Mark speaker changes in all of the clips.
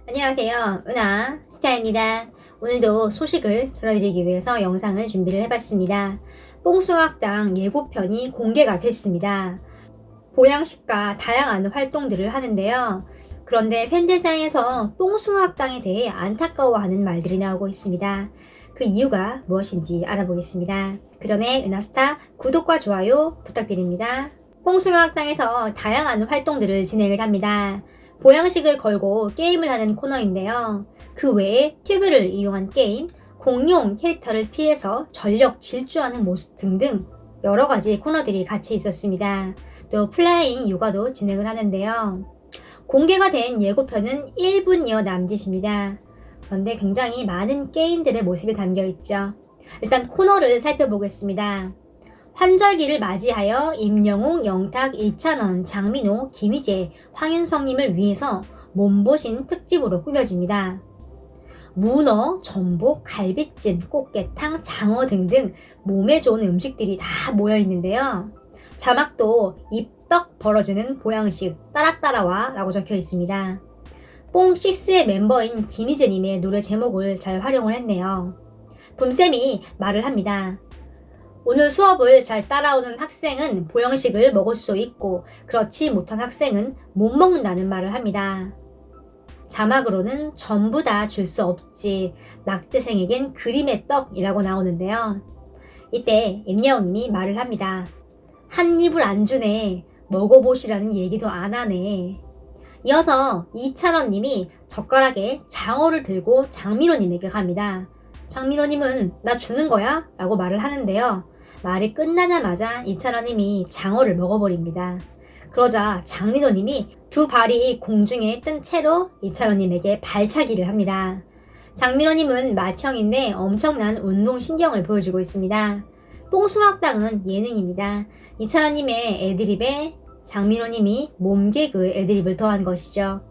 Speaker 1: 안녕하세요. 은하 스타입니다. 오늘도 소식을 전해드리기 위해서 영상을 준비를 해봤습니다. 뽕숭아학당 예고편이 공개가 됐습니다. 보양식과 다양한 활동들을 하는데요. 그런데 팬들 사이에서 뽕숭아학당에 대해 안타까워하는 말들이 나오고 있습니다. 그 이유가 무엇인지 알아보겠습니다. 그 전에 은하스타 구독과 좋아요 부탁드립니다. 뽕숭아학당에서 다양한 활동들을 진행을 합니다. 보양식을 걸고 게임을 하는 코너인데요. 그 외에 튜브를 이용한 게임, 공룡 캐릭터를 피해서 전력 질주하는 모습 등등 여러 가지 코너들이 같이 있었습니다. 또 플라잉 요가도 진행을 하는데요. 공개가 된 예고편은 1분여 남짓입니다. 그런데 굉장히 많은 게임들의 모습이 담겨 있죠. 일단 코너를 살펴보겠습니다. 환절기를 맞이하여 임영웅, 영탁, 이찬원, 장민호, 김희재, 황윤성님을 위해서 몸보신 특집으로 꾸며집니다. 문어, 전복, 갈비찜, 꽃게탕, 장어 등등 몸에 좋은 음식들이 다 모여 있는데요. 자막도 입떡 벌어지는 보양식 따라따라와 라고 적혀 있습니다. 뽕6의 멤버인 김희재님의 노래 제목을 잘 활용을 했네요. 붐쌤이 말을 합니다. 오늘 수업을 잘 따라오는 학생은 보양식을 먹을 수 있고 그렇지 못한 학생은 못 먹는다는 말을 합니다. 자막으로는 전부 다 줄 수 없지 낙제생에겐 그림의 떡이라고 나오는데요. 이때 임여웅님이 말을 합니다. 한 입을 안 주네. 먹어보시라는 얘기도 안 하네. 이어서 이찬원님이 젓가락에 장어를 들고 장민호님에게 갑니다. 장민호님은 나 주는 거야? 라고 말을 하는데요. 말이 끝나자마자 이찬원님이 장어를 먹어버립니다. 그러자 장민호님이 두 발이 공중에 뜬 채로 이찬원님에게 발차기를 합니다. 장민호님은 맏형인데 엄청난 운동신경을 보여주고 있습니다. 뽕숭아학당은 예능입니다. 이찬원님의 애드립에 장민호님이 몸개그 애드립을 더한 것이죠.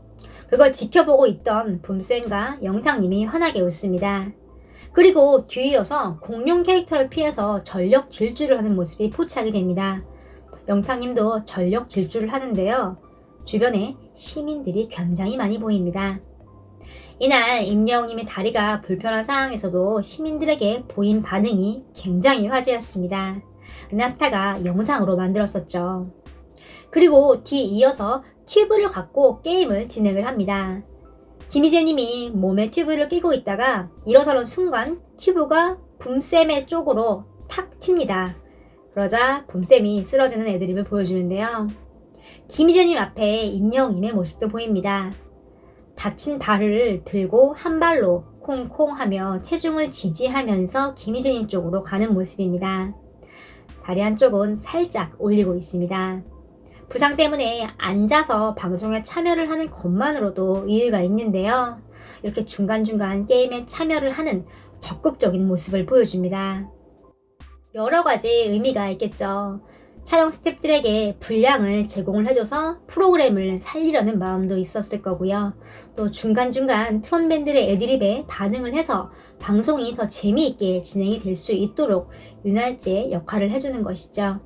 Speaker 1: 그걸 지켜보고 있던 붐쌤과 영탁님이 환하게 웃습니다. 그리고 뒤이어서 공룡 캐릭터를 피해서 전력 질주를 하는 모습이 포착이 됩니다. 영탁님도 전력 질주를 하는데요. 주변에 시민들이 굉장히 많이 보입니다. 이날 임여웅님의 다리가 불편한 상황에서도 시민들에게 보인 반응이 굉장히 화제였습니다. 은하스타가 영상으로 만들었었죠. 그리고 뒤이어서 튜브를 갖고 게임을 진행을 합니다. 김희재님이 몸에 튜브를 끼고 있다가 일어서는 순간 튜브가 붐쌤의 쪽으로 탁 튑니다. 그러자 붐쌤이 쓰러지는 애드립을 보여주는데요. 김희재님 앞에 임여웅님의 모습도 보입니다. 다친 발을 들고 한 발로 콩콩 하며 체중을 지지하면서 김희재님 쪽으로 가는 모습입니다. 다리 한쪽은 살짝 올리고 있습니다. 부상 때문에 앉아서 방송에 참여를 하는 것만으로도 이유가 있는데요. 이렇게 중간중간 게임에 참여를 하는 적극적인 모습을 보여줍니다. 여러 가지 의미가 있겠죠. 촬영 스태프들에게 분량을 제공을 해줘서 프로그램을 살리려는 마음도 있었을 거고요. 또 중간중간 트롯밴들의 애드립에 반응을 해서 방송이 더 재미있게 진행이 될 수 있도록 윤활제 역할을 해주는 것이죠.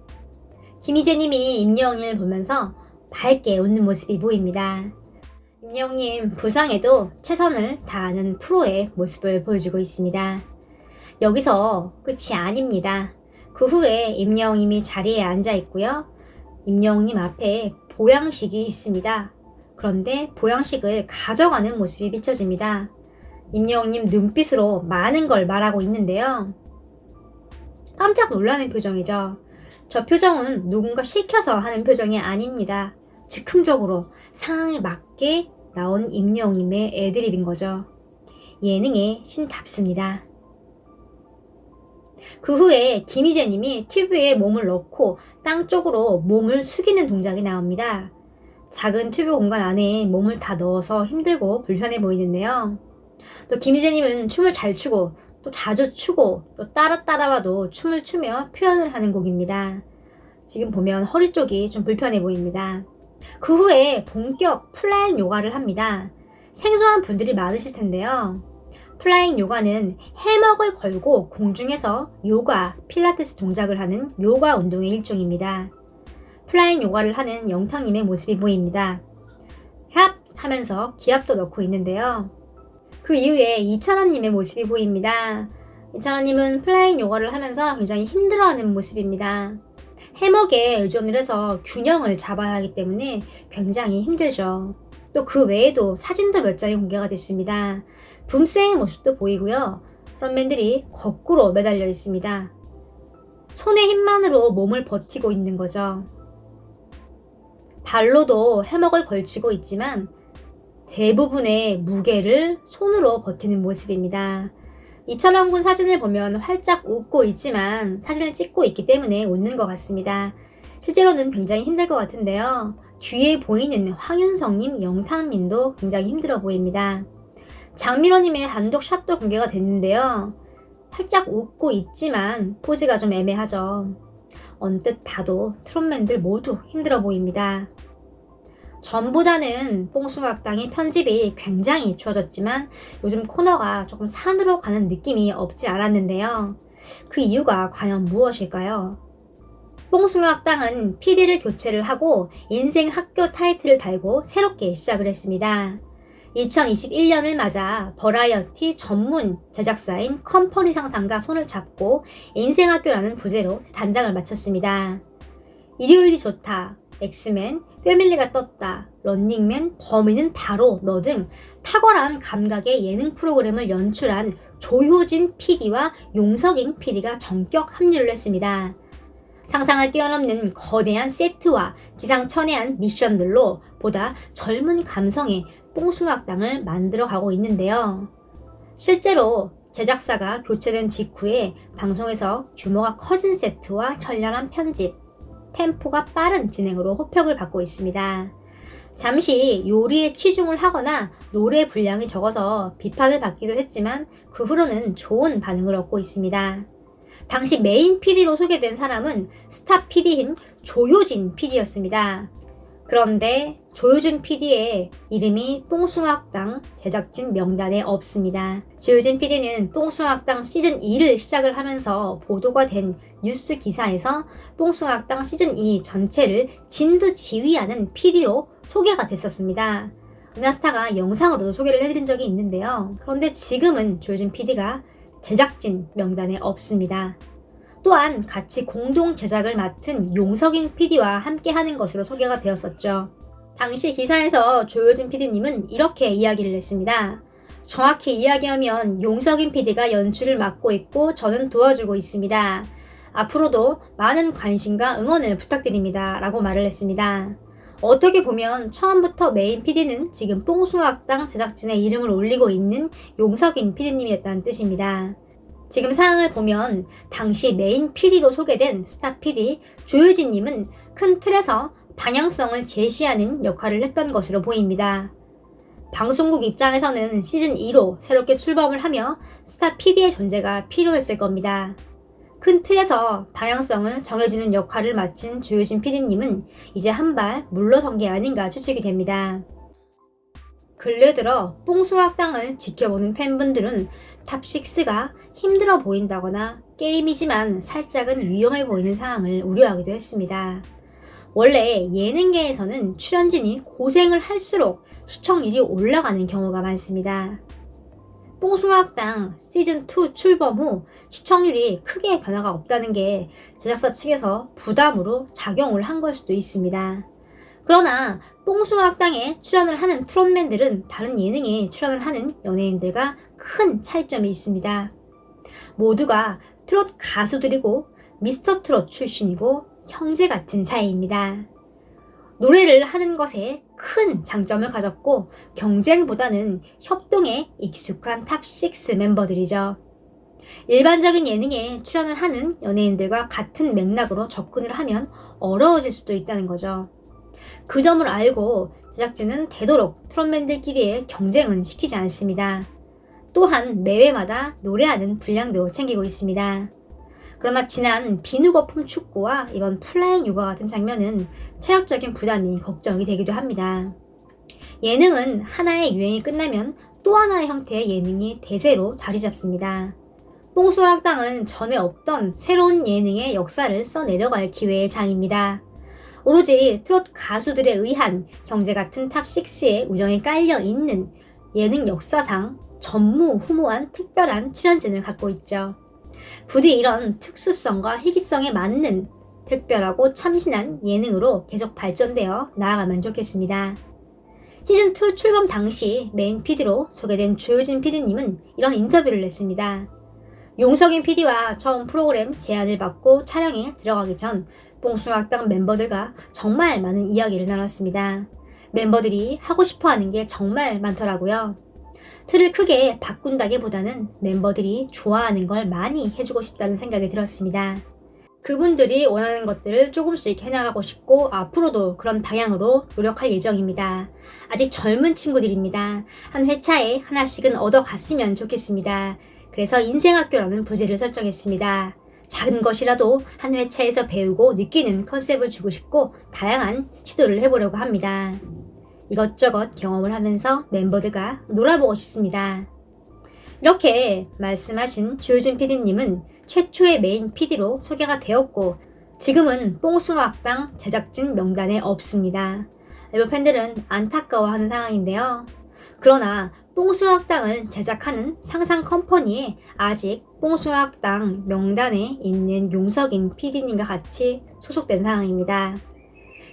Speaker 1: 김희재님이 임여웅을 보면서 밝게 웃는 모습이 보입니다. 임여웅님 부상에도 최선을 다하는 프로의 모습을 보여주고 있습니다. 여기서 끝이 아닙니다. 그 후에 임여웅님이 자리에 앉아 있고요. 임여웅님 앞에 보양식이 있습니다. 그런데 보양식을 가져가는 모습이 비춰집니다. 임여웅님 눈빛으로 많은 걸 말하고 있는데요. 깜짝 놀라는 표정이죠. 저 표정은 누군가 시켜서 하는 표정이 아닙니다. 즉흥적으로 상황에 맞게 나온 임여웅님의 애드립인 거죠. 예능의 신답습니다. 그 후에 김희재님이 튜브에 몸을 넣고 땅 쪽으로 몸을 숙이는 동작이 나옵니다. 작은 튜브 공간 안에 몸을 다 넣어서 힘들고 불편해 보이는데요. 또 김희재님은 춤을 잘 추고 또 자주 추고 또 따라와도 춤을 추며 표현을 하는 곡입니다. 지금 보면 허리 쪽이 좀 불편해 보입니다. 그 후에 본격 플라잉 요가를 합니다. 생소한 분들이 많으실 텐데요. 플라잉 요가는 해먹을 걸고 공중에서 요가, 필라테스 동작을 하는 요가 운동의 일종입니다. 플라잉 요가를 하는 영탁님의 모습이 보입니다. 하면서 기합도 넣고 있는데요. 그 이후에 이찬원님의 모습이 보입니다. 이찬원님은 플라잉 요가를 하면서 굉장히 힘들어하는 모습입니다. 해먹에 의존을 해서 균형을 잡아야 하기 때문에 굉장히 힘들죠. 또 그 외에도 사진도 몇 장이 공개가 됐습니다. 붐쌤의 모습도 보이고요. 프론맨들이 거꾸로 매달려 있습니다. 손의 힘만으로 몸을 버티고 있는 거죠. 발로도 해먹을 걸치고 있지만 대부분의 무게를 손으로 버티는 모습입니다. 이찬원 군 사진을 보면 활짝 웃고 있지만 사진을 찍고 있기 때문에 웃는 것 같습니다. 실제로는 굉장히 힘들 것 같은데요. 뒤에 보이는 황윤성님, 영탁민도 굉장히 힘들어 보입니다. 장민호님의 단독 샷도 공개가 됐는데요. 활짝 웃고 있지만 포즈가 좀 애매하죠. 언뜻 봐도 트롯맨들 모두 힘들어 보입니다. 전보다는 뽕숭아학당의 편집이 굉장히 좋아졌지만 요즘 코너가 조금 산으로 가는 느낌이 없지 않았는데요. 그 이유가 과연 무엇일까요? 뽕숭아학당은 PD를 교체를 하고 인생 학교 타이틀을 달고 새롭게 시작을 했습니다. 2021년을 맞아 버라이어티 전문 제작사인 컴퍼니 상상과 손을 잡고 인생학교라는 부제로 단장을 마쳤습니다. 일요일이 좋다, 엑스맨, 패밀리가 떴다, 런닝맨, 범인은 바로 너 등 탁월한 감각의 예능 프로그램을 연출한 조효진 PD와 용석인 PD가 전격 합류를 했습니다. 상상을 뛰어넘는 거대한 세트와 기상천외한 미션들로 보다 젊은 감성의 뽕숭아학당을 만들어가고 있는데요. 실제로 제작사가 교체된 직후에 방송에서 규모가 커진 세트와 현란한 편집, 템포가 빠른 진행으로 호평을 받고 있습니다. 잠시 요리에 치중을 하거나 노래 분량이 적어서 비판을 받기도 했지만 그 후로는 좋은 반응을 얻고 있습니다. 당시 메인 PD로 소개된 사람은 스타 PD인 조효진 PD였습니다. 그런데 조효진 PD의 이름이 뽕숭아학당 제작진 명단에 없습니다. 조효진 PD는 뽕숭아학당 시즌2를 시작을 하면서 보도가 된 뉴스 기사에서 뽕숭아학당 시즌2 전체를 진두지휘하는 PD로 소개가 됐었습니다. 은하스타가 영상으로도 소개를 해드린 적이 있는데요. 그런데 지금은 조효진 PD가 제작진 명단에 없습니다. 또한 같이 공동 제작을 맡은 용석인 PD와 함께 하는 것으로 소개가 되었었죠. 당시 기사에서 조효진 PD님은 이렇게 이야기를 했습니다. 정확히 이야기하면 용석인 PD가 연출을 맡고 있고 저는 도와주고 있습니다. 앞으로도 많은 관심과 응원을 부탁드립니다. 라고 말을 했습니다. 어떻게 보면 처음부터 메인 PD는 지금 뽕숭아학당 제작진의 이름을 올리고 있는 용석인 PD님이었다는 뜻입니다. 지금 상황을 보면 당시 메인 PD로 소개된 스타 PD 조효진님은 큰 틀에서 방향성을 제시하는 역할을 했던 것으로 보입니다. 방송국 입장에서는 시즌2로 새롭게 출범을 하며 스타 PD의 존재가 필요했을 겁니다. 큰 틀에서 방향성을 정해주는 역할을 마친 조효진 PD님은 이제 한 발 물러선 게 아닌가 추측이 됩니다. 근래 들어 뽕숭아학당을 지켜보는 팬분들은 탑6가 힘들어 보인다거나 게임이지만 살짝은 위험해 보이는 상황을 우려하기도 했습니다. 원래 예능계에서는 출연진이 고생을 할수록 시청률이 올라가는 경우가 많습니다. 뽕숭아학당 시즌2 출범 후 시청률이 크게 변화가 없다는 게 제작사 측에서 부담으로 작용을 한 걸 수도 있습니다. 그러나 뽕숭아학당에 출연을 하는 트롯맨들은 다른 예능에 출연을 하는 연예인들과 큰 차이점이 있습니다. 모두가 트롯 가수들이고 미스터 트롯 출신이고 형제 같은 사이입니다. 노래를 하는 것에 큰 장점을 가졌고 경쟁보다는 협동에 익숙한 탑6 멤버들이죠. 일반적인 예능에 출연을 하는 연예인들과 같은 맥락으로 접근을 하면 어려워질 수도 있다는 거죠. 그 점을 알고 제작진은 되도록 트롯맨들끼리의 경쟁은 시키지 않습니다. 또한 매회마다 노래하는 분량도 챙기고 있습니다. 그러나 지난 비누 거품 축구와 이번 플라잉 요가 같은 장면은 체력적인 부담이 걱정이 되기도 합니다. 예능은 하나의 유행이 끝나면 또 하나의 형태의 예능이 대세로 자리 잡습니다. 뽕숭아학당은 전에 없던 새로운 예능의 역사를 써내려갈 기회의 장입니다. 오로지 트롯 가수들에 의한 형제 같은 탑6의 우정이 깔려 있는 예능 역사상 전무후무한 특별한 출연진을 갖고 있죠. 부디 이런 특수성과 희귀성에 맞는 특별하고 참신한 예능으로 계속 발전되어 나아가면 좋겠습니다. 시즌2 출범 당시 메인 PD로 소개된 조효진 PD님은 이런 인터뷰를 냈습니다. 용석인 PD와 처음 프로그램 제안을 받고 촬영에 들어가기 전 뽕숭아학당 멤버들과 정말 많은 이야기를 나눴습니다. 멤버들이 하고 싶어 하는 게 정말 많더라고요. 틀을 크게 바꾼다기보다는 멤버들이 좋아하는 걸 많이 해주고 싶다는 생각이 들었습니다. 그분들이 원하는 것들을 조금씩 해나가고 싶고 앞으로도 그런 방향으로 노력할 예정입니다. 아직 젊은 친구들입니다. 한 회차에 하나씩은 얻어갔으면 좋겠습니다. 그래서 인생학교라는 부제를 설정했습니다. 작은 것이라도 한 회차에서 배우고 느끼는 컨셉을 주고 싶고 다양한 시도를 해보려고 합니다. 이것저것 경험을 하면서 멤버들과 놀아보고 싶습니다. 이렇게 말씀하신 조효진 PD님은 최초의 메인 PD로 소개가 되었고 지금은 뽕숭아학당 제작진 명단에 없습니다. 일부 팬들은 안타까워하는 상황인데요. 그러나 뽕숭아학당을 제작하는 상상 컴퍼니에 아직 뽕숭아학당 명단에 있는 용석인 PD님과 같이 소속된 상황입니다.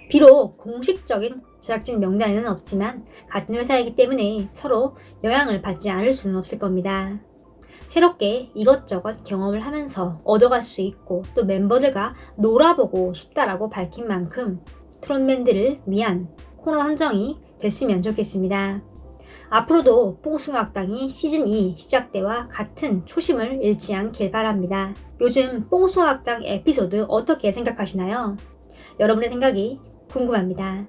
Speaker 1: 비록 공식적인 제작진 명단에는 없지만 같은 회사이기 때문에 서로 영향을 받지 않을 수는 없을 겁니다. 새롭게 이것저것 경험을 하면서 얻어갈 수 있고 또 멤버들과 놀아보고 싶다라고 밝힌 만큼 트롯맨들을 위한 코너 한정이 됐으면 좋겠습니다. 앞으로도 뽕숭아학당이 시즌2 시작 때와 같은 초심을 잃지 않길 바랍니다. 요즘 뽕숭아학당 에피소드 어떻게 생각하시나요? 여러분의 생각이 궁금합니다.